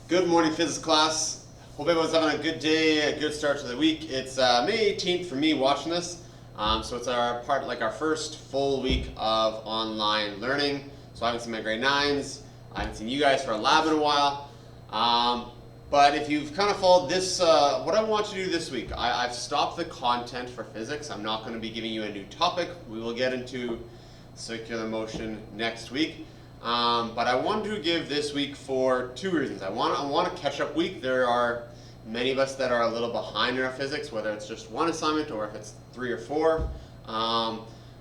Good morning, physics class. Hope everyone's having a good day, a good start to the week. It's May 18th for me watching this, so it's our first full week of online learning. So I haven't seen my grade 9s, I haven't seen you guys for a lab in a while. But if you've kind of followed this, what I want to do this week, I've stopped the content for physics. I'm not going to be giving you a new topic. We will get into circular motion next week. But I wanted to give this week for two reasons. I want a catch-up week. There are many of us that are a little behind in our physics, whether it's just one assignment or if it's 3 or 4.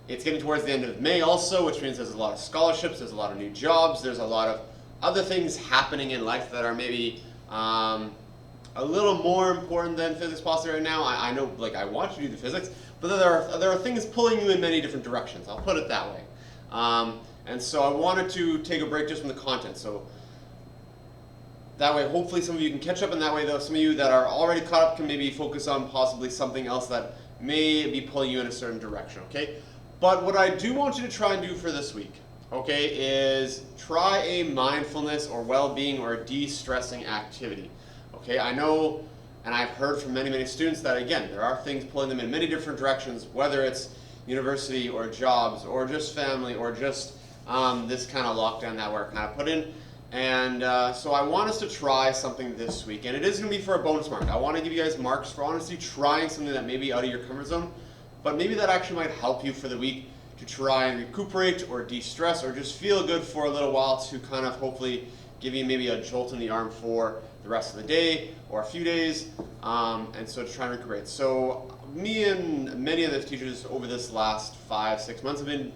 It's getting towards the end of May also, which means there's a lot of scholarships, there's a lot of new jobs, there's a lot of other things happening in life that are maybe a little more important than physics possibly right now. I know, I want you to do the physics, but there are things pulling you in many different directions. I'll put it that way. And so I wanted to take a break just from the content. So that way, hopefully some of you can catch up, and that way, though, some of you that are already caught up can maybe focus on possibly something else that may be pulling you in a certain direction, okay? But what I do want you to try and do for this week, okay, is try a mindfulness or well-being or de-stressing activity, okay? I know, and I've heard from many, many students that, again, there are things pulling them in many different directions, whether it's university or jobs or just family or just this kind of lockdown that we're kind of put in. And so I want us to try something this week, and it is going to be for a bonus mark. I want to give you guys marks for honestly trying something that may be out of your comfort zone, but maybe that actually might help you for the week to try and recuperate or de-stress or just feel good for a little while to kind of hopefully give you maybe a jolt in the arm for the rest of the day or a few days, and so to try and recuperate. So me and many of the teachers over this last 5-6 months have been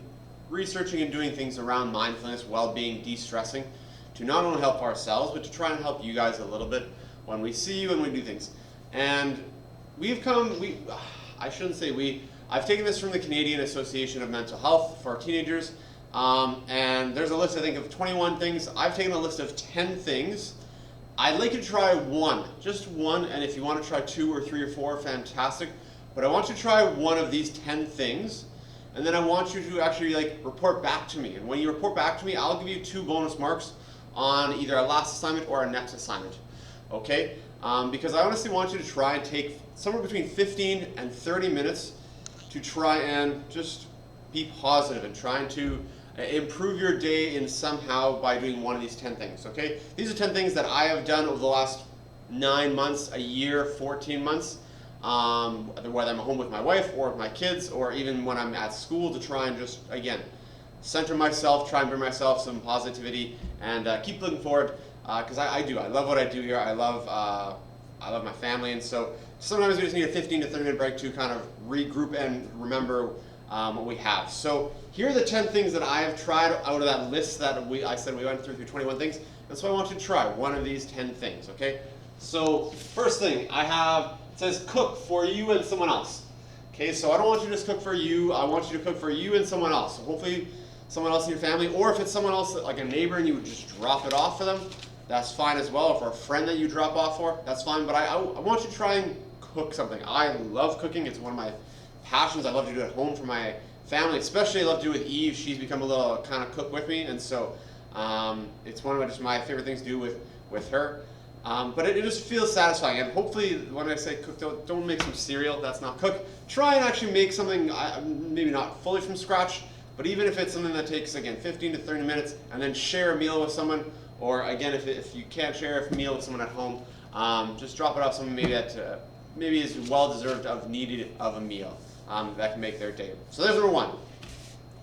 researching and doing things around mindfulness, well-being, de-stressing, to not only help ourselves, but to try and help you guys a little bit when we see you and we do things. And I've taken this from the Canadian Association of Mental Health for teenagers, and there's a list, I think, of 21 things. I've taken a list of 10 things. I'd like you to try one, just one, and if you want to try 2 or 3 or 4, fantastic. But I want you to try one of these 10 things, and then I want you to actually report back to me. And when you report back to me, I'll give you 2 bonus marks on either our last assignment or our next assignment, okay? Because I honestly want you to try and take somewhere between 15 and 30 minutes to try and just be positive and trying to improve your day in somehow by doing one of these 10 things, okay? These are 10 things that I have done over the last 9 months, a year, 14 months, whether I'm home with my wife or with my kids or even when I'm at school, to try and just, again, center myself, try and bring myself some positivity and keep looking forward, because I love what I do here. I love my family, and so sometimes we just need a 15 to 30 minute break to kind of regroup and remember what we have. So here are the 10 things that I have tried out of that list that I said we went through 21 things, and so I want you to try one of these 10 things, okay? So first thing I have, it says cook for you and someone else. Okay, so I don't want you to just cook for you, I want you to cook for you and someone else. So hopefully someone else in your family, or if it's someone else like a neighbor and you would just drop it off for them, that's fine as well. Or for a friend that you drop off for, that's fine. But I want you to try and cook something. I love cooking, it's one of my passions. I love to do it at home for my family, especially I love to do it with Eve. She's become a little kind of cook with me, and so it's one of just my favorite things to do with her. But it just feels satisfying, and hopefully when I say cook, don't make some cereal, that's not cook. Try and actually make something, maybe not fully from scratch, but even if it's something that takes, again, 15 to 30 minutes, and then share a meal with someone, or again, if you can't share a meal with someone at home, just drop it off someone maybe that maybe is well-deserved of needed of a meal that can make their day. So there's number 1.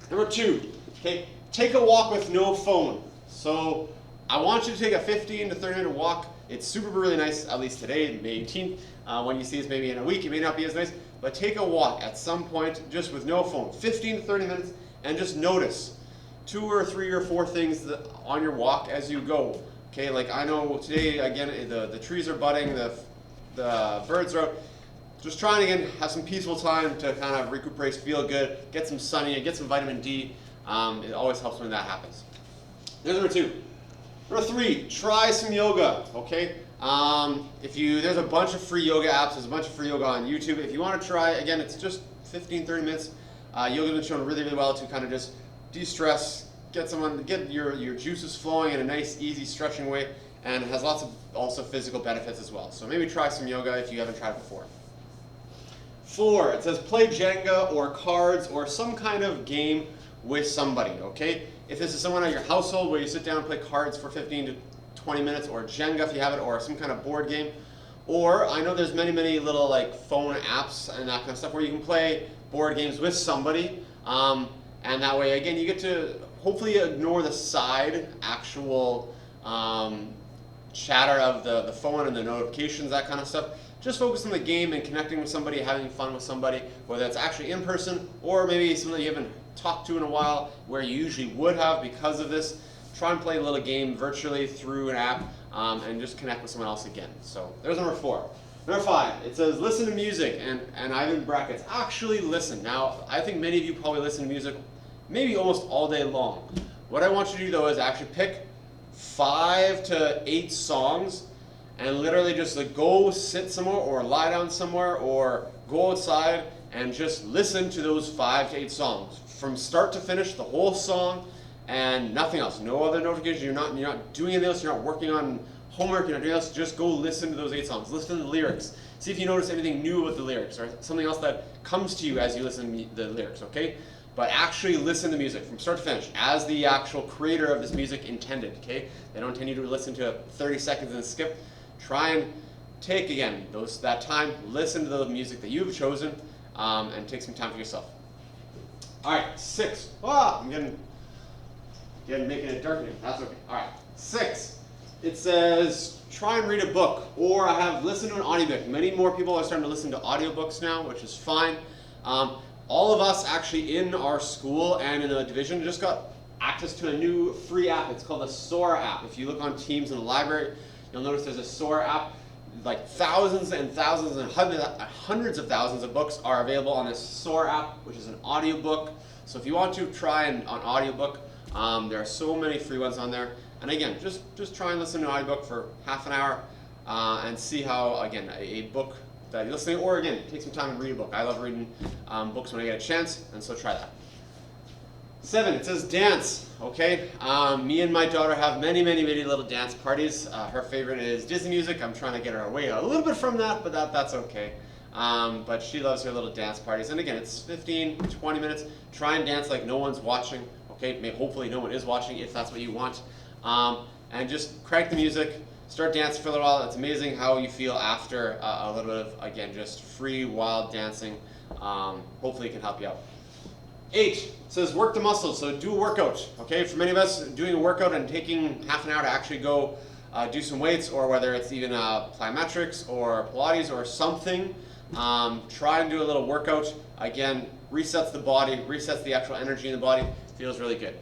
Number 2, okay, take a walk with no phone. So I want you to take a 15 to 30 minute walk. It's super really nice, at least today, May 18th. When you see this maybe in a week, it may not be as nice, but take a walk at some point just with no phone, 15 to 30 minutes, and just notice 2 or 3 or 4 things on your walk as you go. Okay, like I know today, again, the trees are budding, the birds are out. Just trying to, again, have some peaceful time to kind of recuperate, feel good, get some sunny, get some vitamin D. It always helps when that happens. There's number 2. Number 3, try some yoga, okay? There's a bunch of free yoga apps, there's a bunch of free yoga on YouTube. If you want to try, again, it's just 15, 30 minutes. Yoga's been shown really, really well to kind of just de-stress, get your juices flowing in a nice, easy, stretching way, and it has lots of also physical benefits as well. So maybe try some yoga if you haven't tried it before. 4, it says play Jenga or cards or some kind of game with somebody, okay? If this is someone at your household where you sit down and play cards for 15 to 20 minutes, or Jenga if you have it, or some kind of board game. Or I know there's many little like phone apps and that kind of stuff where you can play board games with somebody. And that way, again, you get to hopefully ignore the side actual chatter of the phone and the notifications, that kind of stuff. Just focus on the game and connecting with somebody, having fun with somebody, whether it's actually in person or maybe somebody you haven't talked to in a while where you usually would have because of this. Try and play a little game virtually through an app and just connect with someone else again. So there's number 4. Number 5, it says listen to music, and I have in brackets, actually listen. Now, I think many of you probably listen to music maybe almost all day long. What I want you to do though is actually pick 5 to 8 songs and literally just like go sit somewhere or lie down somewhere or go outside and just listen to those 5 to 8 songs from start to finish, the whole song and nothing else. No other notifications. You're not doing anything else. You're not working on homework. You're not doing else. Just go listen to those 8 songs. Listen to the lyrics. See if you notice anything new with the lyrics or something else that comes to you as you listen to the lyrics. Okay. But actually listen to music from start to finish as the actual creator of this music intended, okay? They don't intend you to listen to 30 seconds and skip. Try and take, again, that time, listen to the music that you've chosen, and take some time for yourself. All right, 6. I'm making it darkening. That's okay. All right, 6. It says try and read a book, or I have listened to an audiobook. Many more people are starting to listen to audiobooks now, which is fine. All of us actually in our school and in the division just got access to a new free app. It's called the Sora app. If you look on Teams in the library, you'll notice there's a Sora app. Like thousands and thousands and hundreds of thousands of books are available on this Sora app, which is an audiobook. So if you want to try an audiobook, there are so many free ones on there. And again, just try and listen to an audiobook for half an hour and see how, again, a book that you're listening, or again, take some time and read a book. I love reading books when I get a chance, and so try that. 7, it says dance, okay? Me and my daughter have many little dance parties. Her favorite is Disney music. I'm trying to get her away a little bit from that, but that's okay. But she loves her little dance parties. And again, it's 15, 20 minutes. Try and dance like no one's watching, okay? Hopefully no one is watching if that's what you want. And just crank the music. Start dancing for a little while. It's amazing how you feel after a little bit of, again, just free, wild dancing. Hopefully it can help you out. 8 says work the muscles, so do a workout. Okay, for many of us, doing a workout and taking half an hour to actually go do some weights, or whether it's even plyometrics or Pilates or something, try and do a little workout. Again, resets the body, resets the actual energy in the body, feels really good.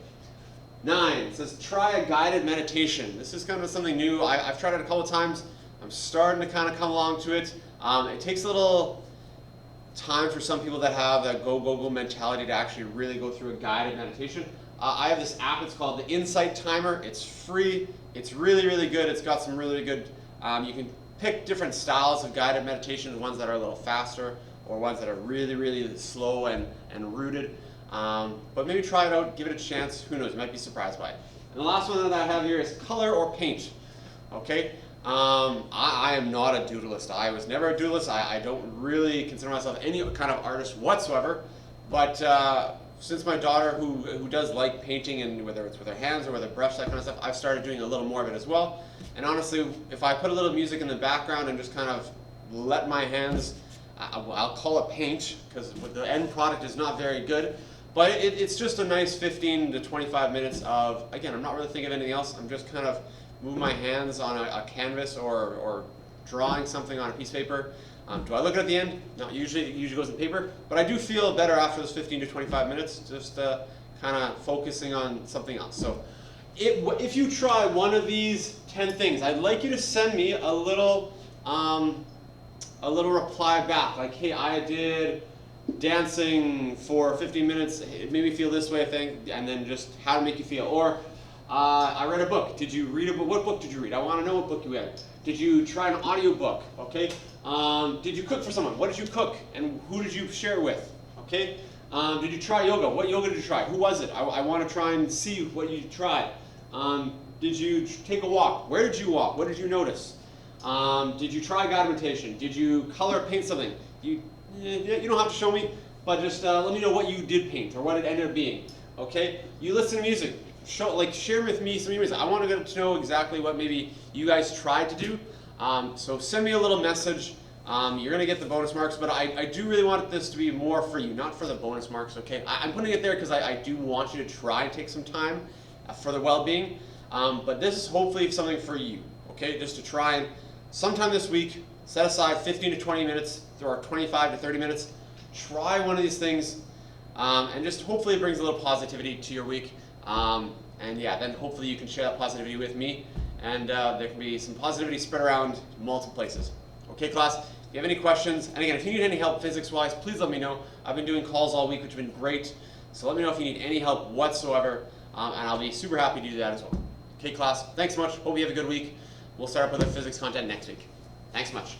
9, it says try a guided meditation. This is kind of something new. I've tried it a couple of times. I'm starting to kind of come along to it. It takes a little time for some people that have that go mentality to actually really go through a guided meditation. I have this app, it's called the Insight Timer. It's free. It's really good. It's got some really good, you can pick different styles of guided meditation, ones that are a little faster or ones that are really slow and rooted. But maybe try it out, give it a chance. Who knows, you might be surprised by it. And the last one that I have here is color or paint. Okay, I am not a doodleist. I was never a doodleist. I don't really consider myself any kind of artist whatsoever. But since my daughter, who does like painting, and whether it's with her hands or with a brush, that kind of stuff, I've started doing a little more of it as well. And honestly, if I put a little music in the background and just kind of let my hands, I'll call it paint, because the end product is not very good. But it's just a nice 15 to 25 minutes of, again, I'm not really thinking of anything else. I'm just kind of moving my hands on a canvas or drawing something on a piece of paper. Do I look at the end? No, usually it usually goes in paper. But I do feel better after those 15 to 25 minutes, just kind of focusing on something else. So if you try one of these 10 things, I'd like you to send me a little reply back, like, hey, I did dancing for 15 minutes, it made me feel this way, I think, and then just how to make you feel. Or I read a book. Did you read a book? What book did you read? I want to know what book you read. Did you try an audiobook? Okay. Did you cook for someone? What did you cook, and who did you share with? Okay. Did you try yoga? What yoga did you try? Who was it? I want to try and see what you tried. Did you take a walk? Where did you walk? What did you notice? Did you try guided meditation? Did you color paint something? You don't have to show me, but just let me know what you did paint or what it ended up being. Okay? You listen to music. Share with me some of your music. I want to get to know exactly what maybe you guys tried to do. So send me a little message. You're going to get the bonus marks, but I do really want this to be more for you, not for the bonus marks, okay? I'm putting it there because I do want you to try and take some time for the well-being, but this is hopefully something for you, okay? Just to try and sometime this week, set aside 15 to 20 minutes, or 25 to 30 minutes, try one of these things, and just hopefully it brings a little positivity to your week. And yeah, then hopefully you can share that positivity with me, and there can be some positivity spread around multiple places. Okay, class? If you have any questions, and again, if you need any help physics-wise, please let me know. I've been doing calls all week, which have been great. So let me know if you need any help whatsoever, and I'll be super happy to do that as well. Okay, class? Thanks so much. Hope you have a good week. We'll start up with the physics content next week. Thanks much.